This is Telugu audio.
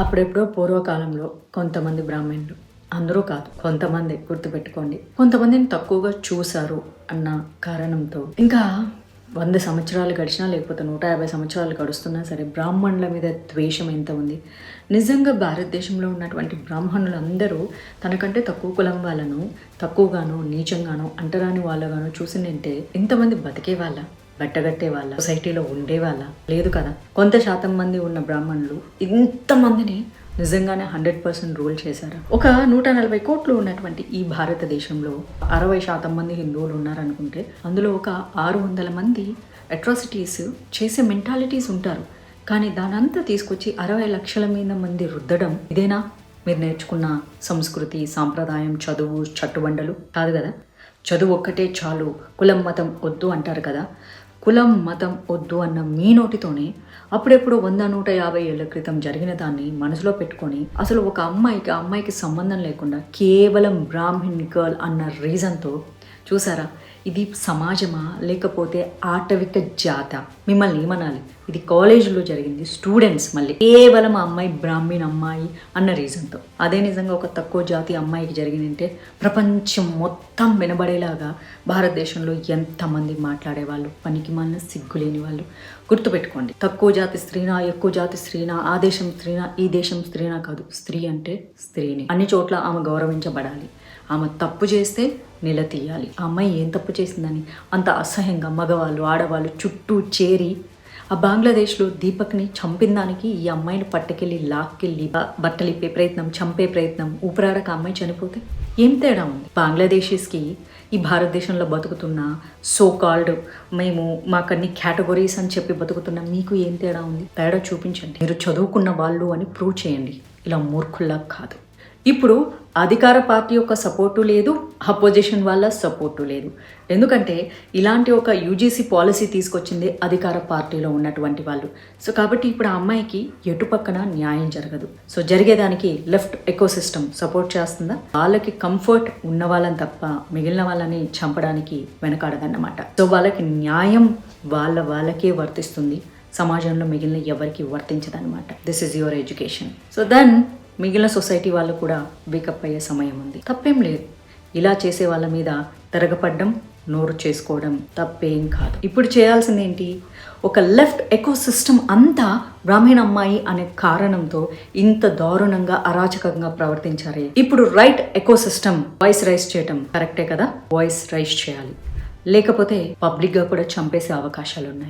అప్పుడెప్పుడో పూర్వకాలంలో కొంతమంది బ్రాహ్మణులు, అందరూ కాదు కొంతమంది, గుర్తుపెట్టుకోండి, కొంతమందిని తక్కువగా చూశారు అన్న కారణంతో ఇంకా 100 సంవత్సరాలు గడిచినా లేకపోతే 150 సంవత్సరాలు గడుస్తున్నా సరే బ్రాహ్మణుల మీద ద్వేషం ఎంత ఉంది. నిజంగా భారతదేశంలో ఉన్నటువంటి బ్రాహ్మణులందరూ తనకంటే తక్కువ కులం వాళ్ళను తక్కువగానో నీచంగానో అంటరాని వాళ్ళగానో చూసినంటే ఇంతమంది బతికే వాళ్ళ, బట్టగట్టే వాళ్ళ, సొసైటీలో ఉండేవాళ్ళ లేదు కదా. కొంత శాతం మంది ఉన్న బ్రాహ్మణులు ఇంతమందిని నిజంగానే 100% రూల్ చేశారు. ఒక 140 కోట్లు ఉన్నటువంటి ఈ భారతదేశంలో 60% మంది హిందువులు ఉన్నారనుకుంటే అందులో ఒక 600 మంది అట్రాసిటీస్ చేసే మెంటాలిటీస్ ఉంటారు. కానీ దానంతా తీసుకొచ్చి 60 లక్షల మంది రుద్దడం ఇదేనా మీరు నేర్చుకున్న సంస్కృతి, సాంప్రదాయం, చదువు, చట్టుబండలు కాదు కదా. చదువు ఒక్కటే చాలు, కులం మతం వద్దు అంటారు కదా. కులం మతం వద్దు అన్న మీ నోటితోనే అప్పుడెప్పుడు 100-150 ఏళ్ల క్రితం జరిగిన దాన్ని మనసులో పెట్టుకొని అసలు ఒక అమ్మాయికి సంబంధం లేకుండా కేవలం బ్రాహ్మణ్ గర్ల్ అన్న రీజన్తో చూసారా, ఇది సమాజమా లేకపోతే ఆటవిక జాత? మిమ్మల్ని ఏమనాలి? ఇది కాలేజీలో జరిగింది, స్టూడెంట్స్ మళ్ళీ కేవలం ఆ అమ్మాయి బ్రాహ్మణ్ అమ్మాయి అన్న రీజన్తో. అదే నిజంగా ఒక తక్కువ జాతి అమ్మాయికి జరిగిందంటే ప్రపంచం మొత్తం వినబడేలాగా భారతదేశంలో ఎంతమంది మాట్లాడేవాళ్ళు, పనికి మాలిన సిగ్గులేని వాళ్ళు. గుర్తుపెట్టుకోండి, తక్కువ జాతి స్త్రీనా, ఎక్కువ జాతి స్త్రీనా, ఆ దేశం స్త్రీనా, ఈ దేశం స్త్రీనా కాదు. స్త్రీ అంటే స్త్రీని, అన్ని చోట్ల ఆమె గౌరవించబడాలి. ఆమె తప్పు చేస్తే నిలదీయాలి. ఆ అమ్మాయి ఏం తప్పు చేసిందని అంత అసహ్యంగా మగవాళ్ళు ఆడవాళ్ళు చుట్టూ చేరి ఆ బంగ్లాదేశ్లో దీపక్ని చంపిన దానికి ఈ అమ్మాయిని పట్టుకెళ్ళి లాక్కెళ్ళి బట్టలిప్పే ప్రయత్నం, చంపే ప్రయత్నం, ఊపిరాడక అమ్మాయి చనిపోతే ఏం తేడా ఉంది? బంగ్లాదేశీస్కి ఈ భారతదేశంలో బతుకుతున్న సో కాల్డ్ మేము మాకన్ని కేటగిరీస్ అని చెప్పి బతుకుతున్న మీకు ఏం తేడా ఉంది? తేడా చూపించండి. మీరు చదువుకున్న వాళ్ళు అని ప్రూవ్ చేయండి, ఇలా మూర్ఖుల్లా కాదు. ఇప్పుడు అధికార పార్టీ యొక్క సపోర్టు లేదు, అపోజిషన్ వాళ్ళ సపోర్టు లేదు. ఎందుకంటే ఇలాంటి ఒక యూజీసీ పాలసీ తీసుకొచ్చింది అధికార పార్టీలో ఉన్నటువంటి వాళ్ళు. సో కాబట్టి ఇప్పుడు ఆ అమ్మాయికి ఎటుపక్కన న్యాయం జరగదు. సో జరిగేదానికి లెఫ్ట్ ఎకోసిస్టమ్ సపోర్ట్ చేస్తుందా? వాళ్ళకి కంఫర్ట్ ఉన్న వాళ్ళని తప్ప మిగిలిన వాళ్ళని చంపడానికి వెనకాడదన్నమాట. సో వాళ్ళకి న్యాయం వాళ్ళకే వర్తిస్తుంది, సమాజంలో మిగిలిన ఎవరికి వర్తించదన్నమాట. This is your education. So then మిగిలిన సొసైటీ వాళ్ళు కూడా వేకప్ అయ్యే సమయం ఉంది. తప్పేం లేదు, ఇలా చేసే వాళ్ళ మీద తిరగపడ్డం, నోరు చేసుకోవడం తప్పేం కాదు. ఇప్పుడు చేయాల్సింది ఏంటి? ఒక లెఫ్ట్ ఎకోసిస్టమ్ అంతా బ్రాహ్మణ అమ్మాయి అనే కారణంతో ఇంత దారుణంగా అరాచకంగా ప్రవర్తించారే. ఇప్పుడు రైట్ ఎకోసిస్టమ్ వాయిస్ రైజ్ చేయటం కరెక్టే కదా. వాయిస్ రైజ్ చేయాలి, లేకపోతే పబ్లిక్గా కూడా చంపేసే అవకాశాలు ఉన్నాయి.